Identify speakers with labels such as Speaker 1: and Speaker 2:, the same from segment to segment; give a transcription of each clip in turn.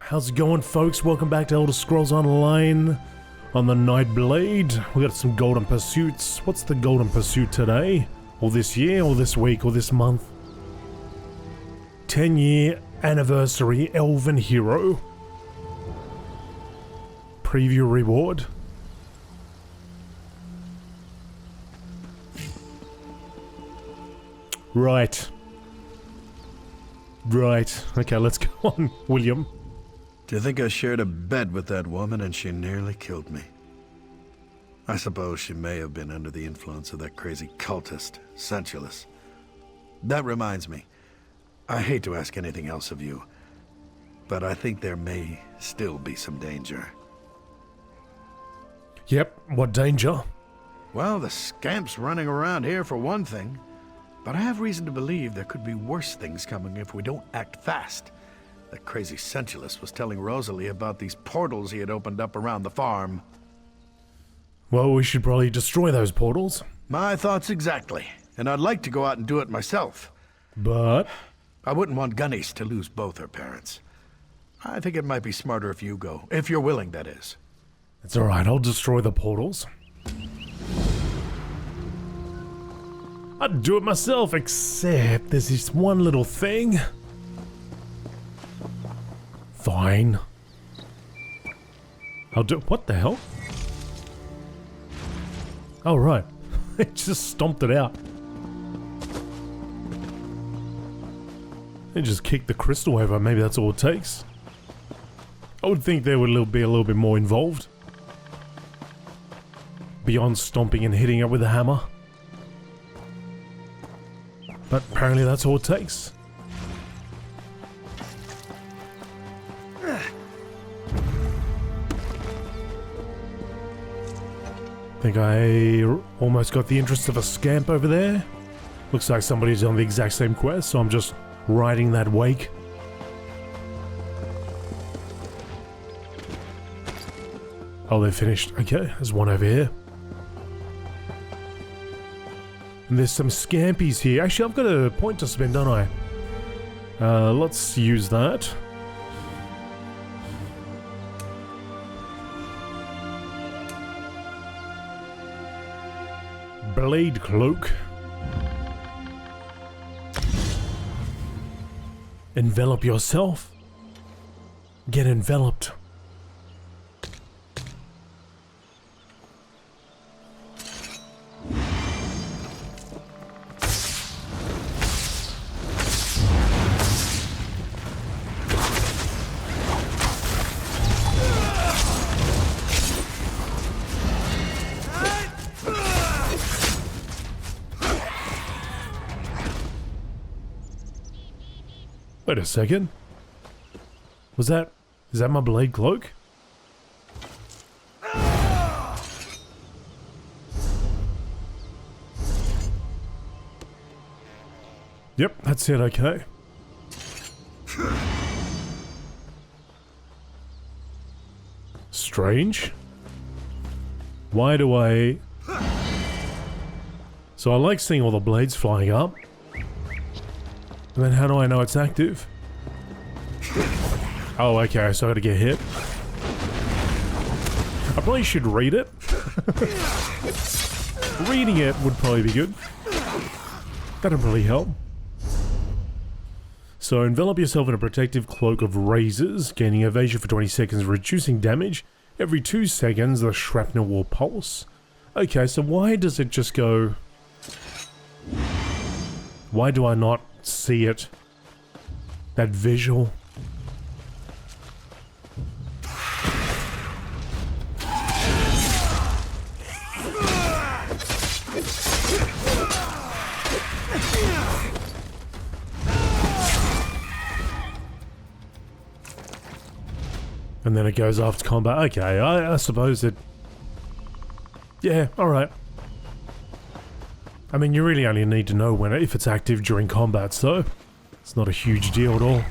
Speaker 1: How's it going, folks? Welcome back to Elder Scrolls Online on the Nightblade. We got some golden pursuits. What's the golden pursuit today? Or this year, or this week, or this month? 10-year anniversary Elven Hero. Preview reward. Right. Okay, let's go on, William.
Speaker 2: Do you think I shared a bed with that woman and she nearly killed me? I suppose she may have been under the influence of that crazy cultist, Sensualist. That reminds me, I hate to ask anything else of you, but I think there may still be some danger.
Speaker 1: Yep, what danger?
Speaker 2: Well, the scamp's running around here for one thing, but I have reason to believe there could be worse things coming if we don't act fast. That crazy Sensualist was telling Rosalie about these portals he had opened up around the farm.
Speaker 1: Well, we should probably destroy those portals.
Speaker 2: My thoughts exactly, and I'd like to go out and do it myself.
Speaker 1: But?
Speaker 2: I wouldn't want Gunnis to lose both her parents. I think it might be smarter if you go, if you're willing, that is.
Speaker 1: It's alright, I'll destroy the portals. I'd do it myself, except there's this one little thing. Fine. I'll do- what the hell? Oh, right. It just stomped it out. It just kicked the crystal over, maybe that's all it takes. I would think there would be a little bit more involved. Beyond stomping and hitting it with a hammer. But apparently that's all it takes. I think I almost got the interest of a scamp over there. Looks like somebody's on the exact same quest, so I'm just riding that wake. Oh, they're finished. Okay, there's one over here. And there's some scampies here. Actually, I've got a point to spend, don't I? Let's use that. Blade cloak. Envelop yourself. Get enveloped. Wait a second. Is that my blade cloak? Yep, that's it, okay. Strange. Why do I... So I like seeing all the blades flying up. And then how do I know it's active? Oh, okay, so I gotta get hit. I probably should read it. Reading it would probably be good. That'd really help. So envelop yourself in a protective cloak of razors, gaining evasion for 20 seconds, reducing damage. Every 2 seconds, the shrapnel will pulse. Okay, so why does it just go... Why do I not see it? That visual. And then it goes after combat. Okay, I suppose it... Yeah, alright. I mean, you really only need to know if it's active during combat, so it's not a huge deal at all.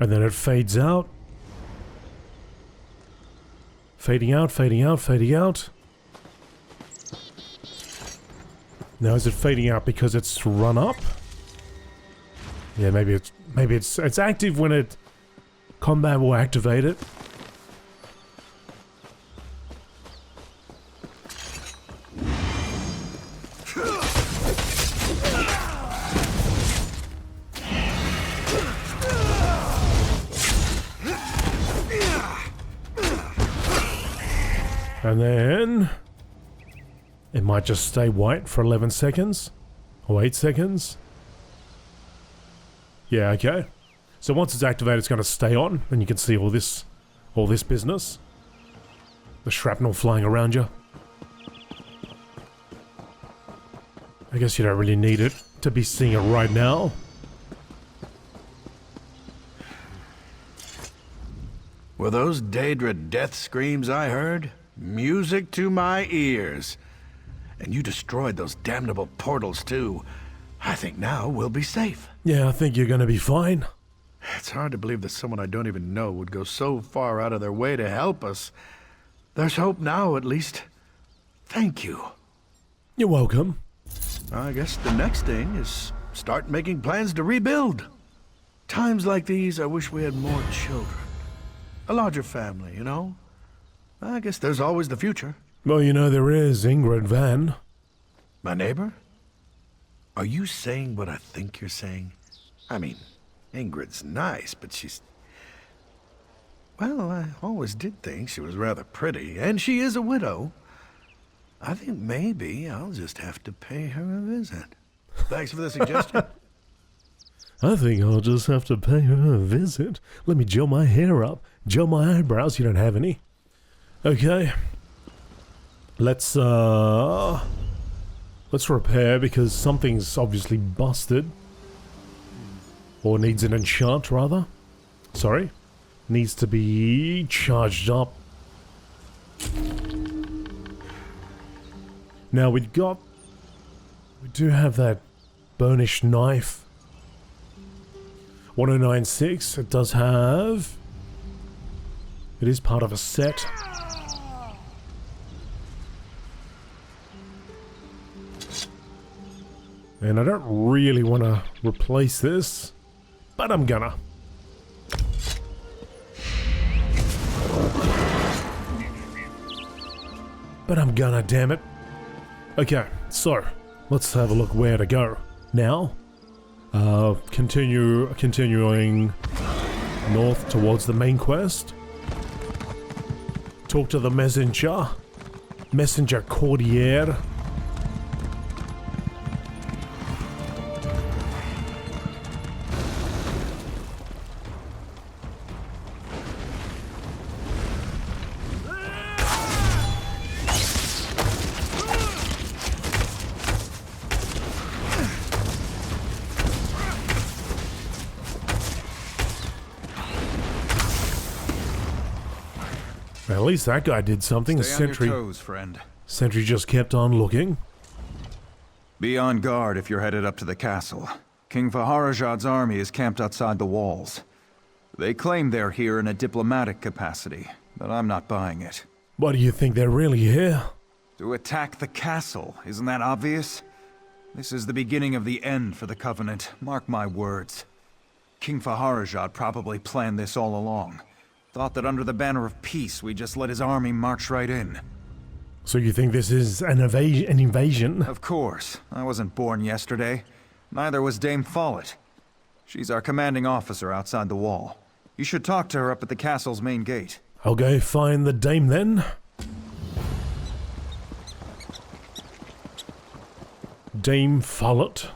Speaker 1: And then it fades out. Fading out, fading out, fading out. Now is it fading out because it's run up? Yeah, maybe it's active when it combat will activate it. And then it might just stay white for 11 seconds or 8 seconds. Yeah, okay. So once it's activated, it's going to stay on, and you can see all this business. The shrapnel flying around you. I guess you don't really need it to be seeing it right now.
Speaker 2: Were those Daedric death screams I heard? Music to my ears. And you destroyed those damnable portals too. I think now we'll be safe.
Speaker 1: Yeah, I think you're going to be fine.
Speaker 2: It's hard to believe that someone I don't even know would go so far out of their way to help us. There's hope now, at least. Thank you.
Speaker 1: You're welcome.
Speaker 2: I guess the next thing is start making plans to rebuild. Times like these, I wish we had more children. A larger family, you know? I guess there's always the future.
Speaker 1: Well, you know, there is Ingrid Van.
Speaker 2: My neighbor? Are you saying what I think you're saying? I mean, Ingrid's nice, but she's... Well, I always did think she was rather pretty, and she is a widow. I think maybe I'll just have to pay her a visit. Thanks for the suggestion.
Speaker 1: I think I'll just have to pay her a visit. Let me gel my hair up. Gel my eyebrows. You don't have any. Okay. Let's repair, because something's obviously busted. Or needs an enchant, rather. Sorry. Needs to be charged up. Now we do have that burnished knife. 1096, it does have... It is part of a set. And I don't really want to replace this, but I'm gonna. Damn it. Okay, so let's have a look where to go now. Continuing north towards the main quest. Talk to the messenger courtier. At least that guy did something.
Speaker 3: Stay on your toes, friend.
Speaker 1: Sentry just kept on looking.
Speaker 3: Be on guard if you're headed up to the castle. King Faharajad's army is camped outside the walls. They claim they're here in a diplomatic capacity, but I'm not buying it.
Speaker 1: Why do you think they're really here?
Speaker 3: To attack the castle, isn't that obvious? This is the beginning of the end for the Covenant, mark my words. King Faharajad probably planned this all along. Thought that under the banner of peace, we just let his army march right in.
Speaker 1: So you think this is an invasion?
Speaker 3: Of course. I wasn't born yesterday. Neither was Dame Follett. She's our commanding officer outside the wall. You should talk to her up at the castle's main gate.
Speaker 1: I'll go find the dame then. Dame Follett.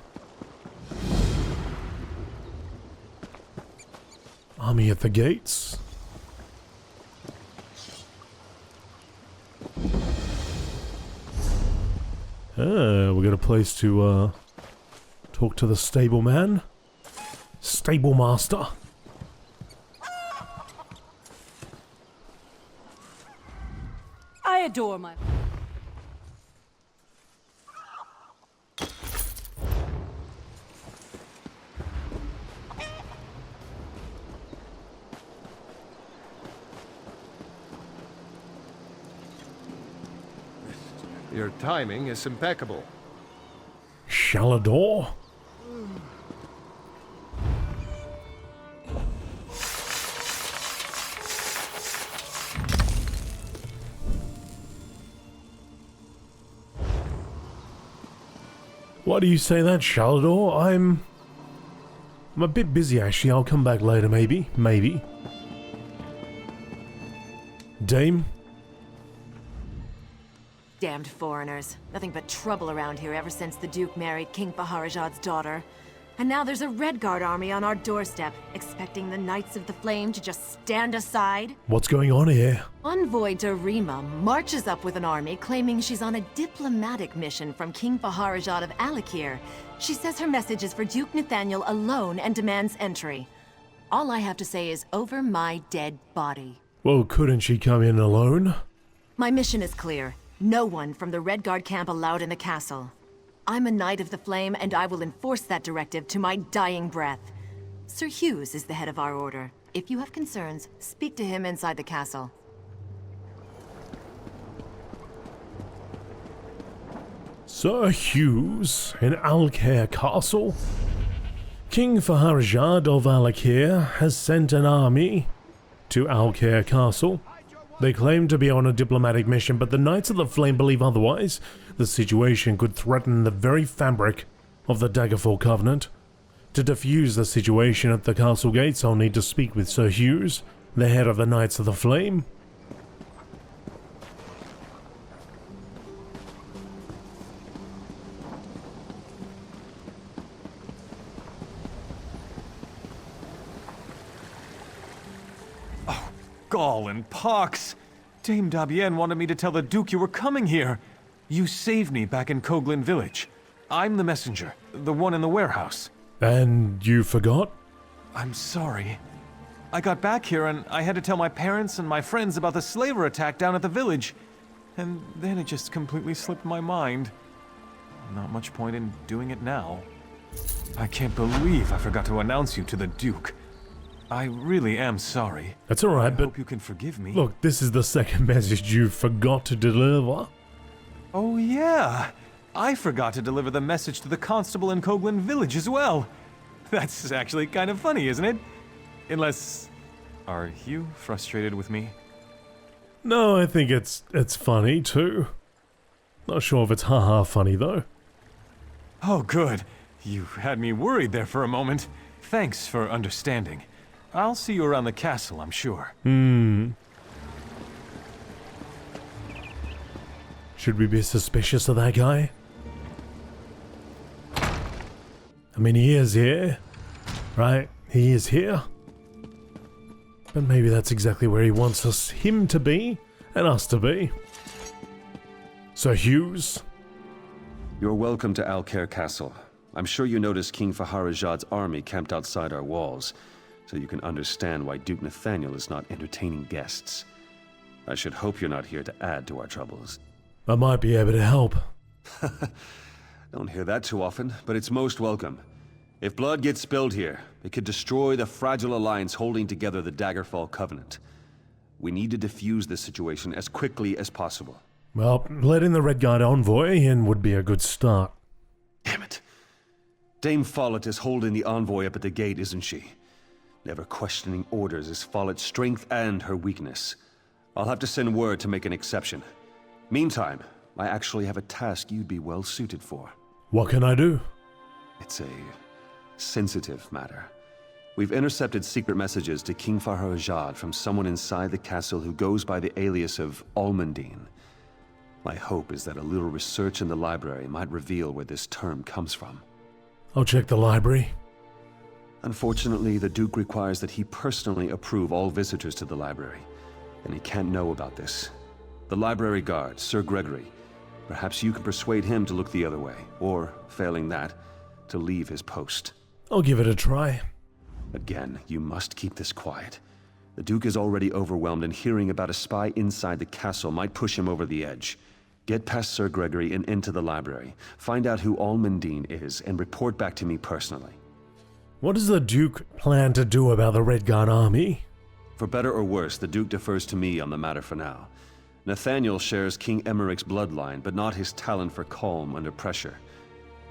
Speaker 1: Army at the gates. We got a place to talk to the stableman. Stable master.
Speaker 4: I adore my...
Speaker 5: Your timing is impeccable.
Speaker 1: Shalador? Why do you say that, Shalador? I'm a bit busy actually. I'll come back later, maybe. Dame?
Speaker 6: Damned foreigners. Nothing but trouble around here ever since the Duke married King Faharajad's daughter. And now there's a Redguard army on our doorstep, expecting the Knights of the Flame to just stand aside.
Speaker 1: What's going on here?
Speaker 6: Envoy Darima marches up with an army claiming she's on a diplomatic mission from King Faharajad of Alcaire. She says her message is for Duke Nathaniel alone and demands entry. All I have to say is over my dead body.
Speaker 1: Well, couldn't she come in alone?
Speaker 6: My mission is clear. No one from the Redguard camp allowed in the castle. I'm a Knight of the Flame, and I will enforce that directive to my dying breath. Sir Hughes is the head of our order. If you have concerns, speak to him inside the castle.
Speaker 1: Sir Hughes in Alcaire Castle? King Faharajad of Alcaire has sent an army to Alcaire Castle. They claim to be on a diplomatic mission, but the Knights of the Flame believe otherwise. The situation could threaten the very fabric of the Daggerfall Covenant. To defuse the situation at the castle gates, I'll need to speak with Sir Hughes, the head of the Knights of the Flame.
Speaker 3: Gall and pox! Dame Dabienne wanted me to tell the Duke you were coming here. You saved me back in Coglin Village. I'm the messenger, the one in the warehouse.
Speaker 1: And you forgot?
Speaker 3: I'm sorry. I got back here and I had to tell my parents and my friends about the slaver attack down at the village. And then it just completely slipped my mind. Not much point in doing it now. I can't believe I forgot to announce you to the Duke. I really am sorry.
Speaker 1: That's alright, but
Speaker 3: I hope you can forgive me.
Speaker 1: look, this is the second message you forgot to deliver.
Speaker 3: Oh yeah, I forgot to deliver the message to the constable in Coglin Village as well. That's actually kind of funny, isn't it? Unless... are you frustrated with me?
Speaker 1: No, I think it's funny too. Not sure if it's haha funny though.
Speaker 3: Oh good, you had me worried there for a moment. Thanks for understanding. I'll see you around the castle, I'm sure.
Speaker 1: Should we be suspicious of that guy? I mean, he is here, right? He is here. But maybe that's exactly where he wants him to be, and us to be. Sir Hughes?
Speaker 7: You're welcome to Alcaire Castle. I'm sure you noticed King Faharajad's army camped outside our walls, so you can understand why Duke Nathaniel is not entertaining guests. I should hope you're not here to add to our troubles.
Speaker 1: I might be able to help.
Speaker 7: Don't hear that too often, but it's most welcome. If blood gets spilled here, it could destroy the fragile alliance holding together the Daggerfall Covenant. We need to defuse this situation as quickly as possible.
Speaker 1: Well, letting the Redguard envoy in would be a good start.
Speaker 7: Damn it. Dame Follett is holding the envoy up at the gate, isn't she? Never questioning orders is Follett's strength and her weakness. I'll have to send word to make an exception. Meantime, I actually have a task you'd be well suited for.
Speaker 1: What can I do?
Speaker 7: It's a sensitive matter. We've intercepted secret messages to King Faharajad from someone inside the castle who goes by the alias of Almundine. My hope is that a little research in the library might reveal where this term comes from.
Speaker 1: I'll check the library.
Speaker 7: Unfortunately, the Duke requires that he personally approve all visitors to the library, and he can't know about this. The library guard, Sir Gregory, perhaps you can persuade him to look the other way, or, failing that, to leave his post.
Speaker 1: I'll give it a try.
Speaker 7: Again, you must keep this quiet. The Duke is already overwhelmed, and hearing about a spy inside the castle might push him over the edge. Get past Sir Gregory and into the library. Find out who Almundine is, and report back to me personally.
Speaker 1: What does the Duke plan to do about the Redguard army?
Speaker 7: For better or worse, the Duke defers to me on the matter for now. Nathaniel shares King Emmerich's bloodline, but not his talent for calm under pressure.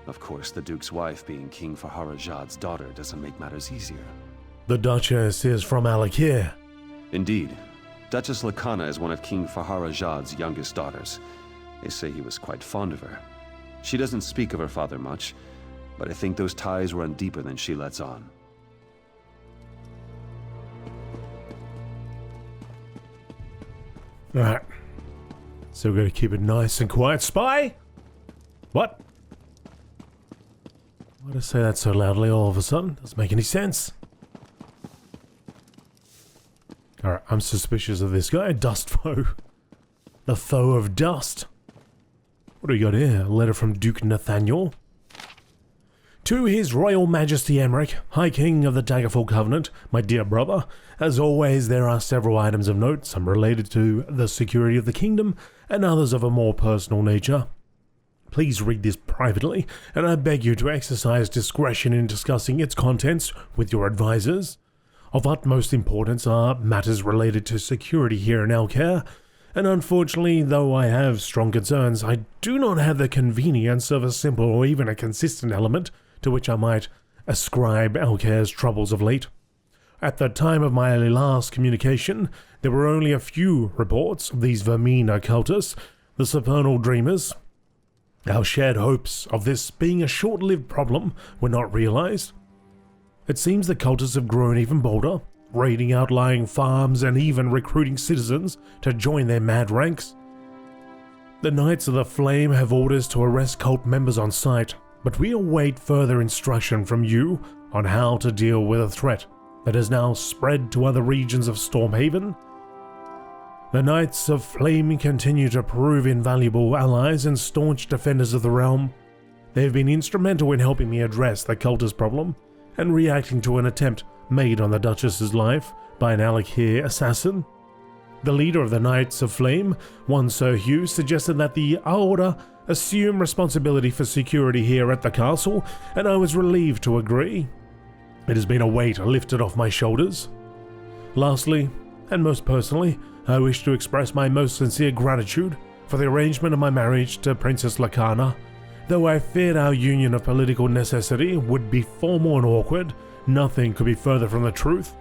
Speaker 7: Of course, the Duke's wife being King Faharajad's daughter doesn't make matters easier.
Speaker 1: The Duchess is from Alcaire.
Speaker 7: Indeed. Duchess Lakana is one of King Faharajad's youngest daughters. They say he was quite fond of her. She doesn't speak of her father much, but I think those ties run deeper than she lets on.
Speaker 1: Alright. So we're going to keep it nice and quiet. Spy? What? Why did I say that so loudly all of a sudden? Doesn't make any sense. Alright, I'm suspicious of this guy. Dust foe. The foe of dust. What do we got here? A letter from Duke Nathaniel. To His Royal Majesty Emmerich, High King of the Daggerfall Covenant, my dear brother, as always there are several items of note, some related to the security of the kingdom, and others of a more personal nature. Please read this privately, and I beg you to exercise discretion in discussing its contents with your advisors. Of utmost importance are matters related to security here in Alcaire, and unfortunately, though I have strong concerns, I do not have the convenience of a simple or even a consistent element to which I might ascribe Alcaire's troubles of late. At the time of my last communication, there were only a few reports of these vermine occultists, the supernal dreamers. Our shared hopes of this being a short-lived problem were not realized. It seems the cultists have grown even bolder, raiding outlying farms and even recruiting citizens to join their mad ranks. The Knights of the Flame have orders to arrest cult members on sight, but we await further instruction from you on how to deal with a threat that has now spread to other regions of Stormhaven. The Knights of Flame continue to prove invaluable allies and staunch defenders of the realm. They have been instrumental in helping me address the cultist problem and reacting to an attempt made on the Duchess's life by an Alcaire assassin. The leader of the Knights of Flame, one Sir Hughes, suggested that the Order assume responsibility for security here at the castle, and I was relieved to agree. It has been a weight lifted off my shoulders. Lastly, and most personally, I wish to express my most sincere gratitude for the arrangement of my marriage to Princess Lakana. Though I feared our union of political necessity would be formal and awkward, nothing could be further from the truth.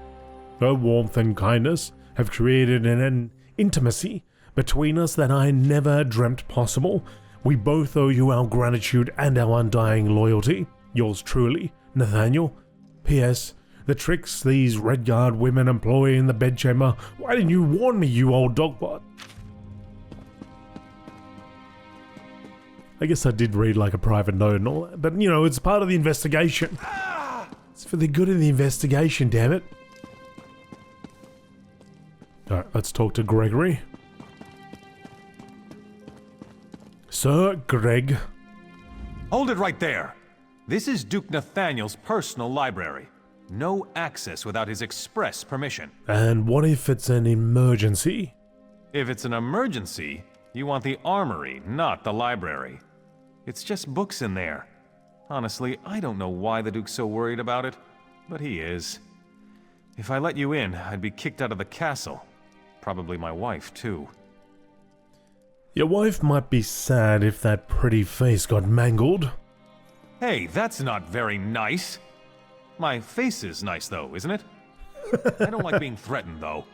Speaker 1: Her warmth and kindness have created an intimacy between us that I never dreamt possible. We both owe you our gratitude and our undying loyalty. Yours truly, Nathaniel. P.S. The tricks these Redguard women employ in the bedchamber. Why didn't you warn me, you old dogbot? I guess I did read like a private note and all that, but you know, it's part of the investigation. It's for the good of the investigation, damn it. Alright, let's talk to Gregory. Sir Greg.
Speaker 3: Hold it right there. This is Duke Nathaniel's personal library. No access without his express permission.
Speaker 1: And what if it's an emergency?
Speaker 3: If it's an emergency, you want the armory, not the library. It's just books in there. Honestly, I don't know why the Duke's so worried about it, but he is. If I let you in, I'd be kicked out of the castle. Probably my wife, too.
Speaker 1: Your wife might be sad if that pretty face got mangled.
Speaker 3: Hey, that's not very nice. My face is nice, though, isn't it? I don't like being threatened, though.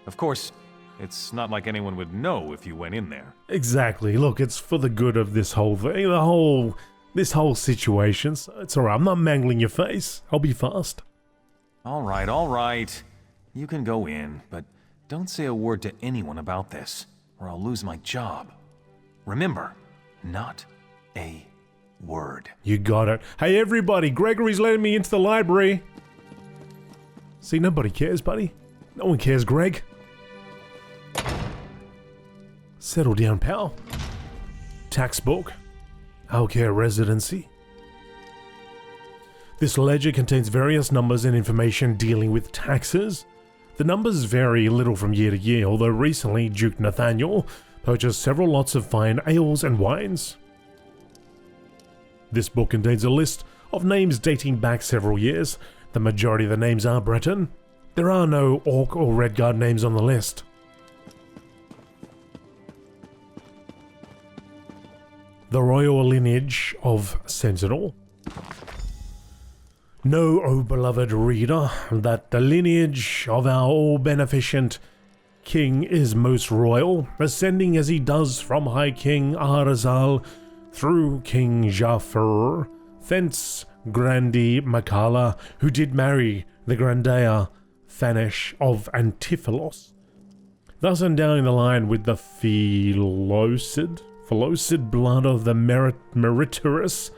Speaker 3: Of course, it's not like anyone would know if you went in there.
Speaker 1: Exactly. Look, it's for the good of this whole thing, this whole situation. So it's alright. I'm not mangling your face. I'll be fast.
Speaker 3: All right. You can go in, but don't say a word to anyone about this, or I'll lose my job. Remember, not a word.
Speaker 1: You got it. Hey, everybody, Gregory's letting me into the library. See, nobody cares, buddy. No one cares, Greg. Settle down, pal. Tax book. Alcaire residency. This ledger contains various numbers and information dealing with taxes. The numbers vary little from year to year, although recently Duke Nathaniel purchased several lots of fine ales and wines. This book contains a list of names dating back several years. The majority of the names are Breton. There are no Orc or Redguard names on the list. the royal lineage of Sentinel. Know, O beloved reader, that the lineage of our all-beneficent king is most royal, ascending as he does from High King Arazal through King Jafar, thence Grandi Makala, who did marry the Grandea Thanesh of Antiphilos, thus endowing the line with the Philocid blood of the meritorious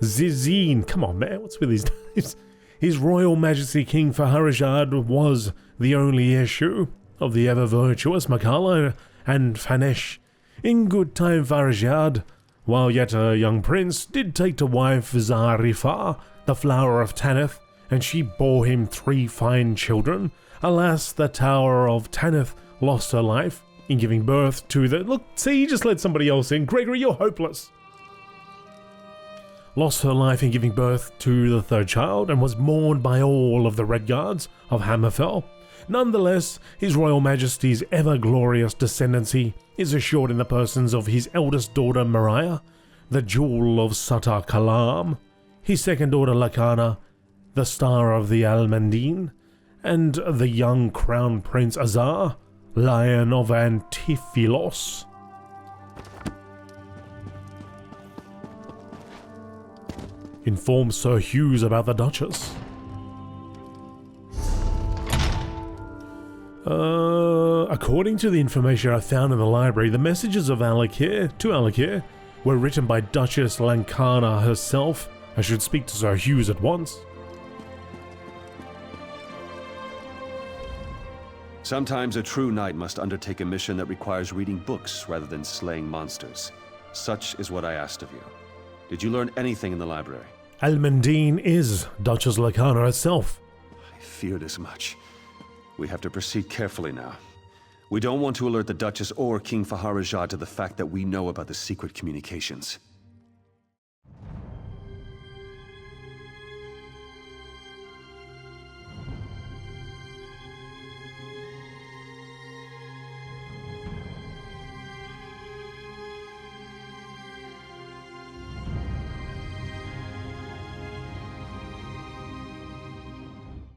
Speaker 1: Zizine. Come on, man, what's with these names? His Royal Majesty King Faharajad was the only issue of the ever-virtuous Makala and Thanesh. In good time Faharajad, while yet a young prince, did take to wife Zarifah, the flower of Tanith, and she bore him 3 fine children. Alas, the Tower of Tanith lost her life in giving birth to the... Look, see, you just let somebody else in. Gregory, you're hopeless. Lost her life in giving birth to the 3rd child and was mourned by all of the Redguards of Hammerfell. Nonetheless, His Royal Majesty's ever-glorious descendancy is assured in the persons of his eldest daughter Mariah, the Jewel of Satar Kalam, his second daughter Lakana, the Star of the Almandine, and the young Crown Prince Azar, Lion of Antiphilos. Inform Sir Hughes about the Duchess. According to the information I found in the library, the messages of Alcaire were written by Duchess Lankana herself. I should speak to Sir Hughes at once.
Speaker 7: Sometimes a true knight must undertake a mission that requires reading books rather than slaying monsters. Such is what I asked of you. Did you learn anything in the library?
Speaker 1: Almandine is Duchess Lankana herself.
Speaker 7: I feared as much. We have to proceed carefully now. We don't want to alert the Duchess or King Faharajah to the fact that we know about the secret communications.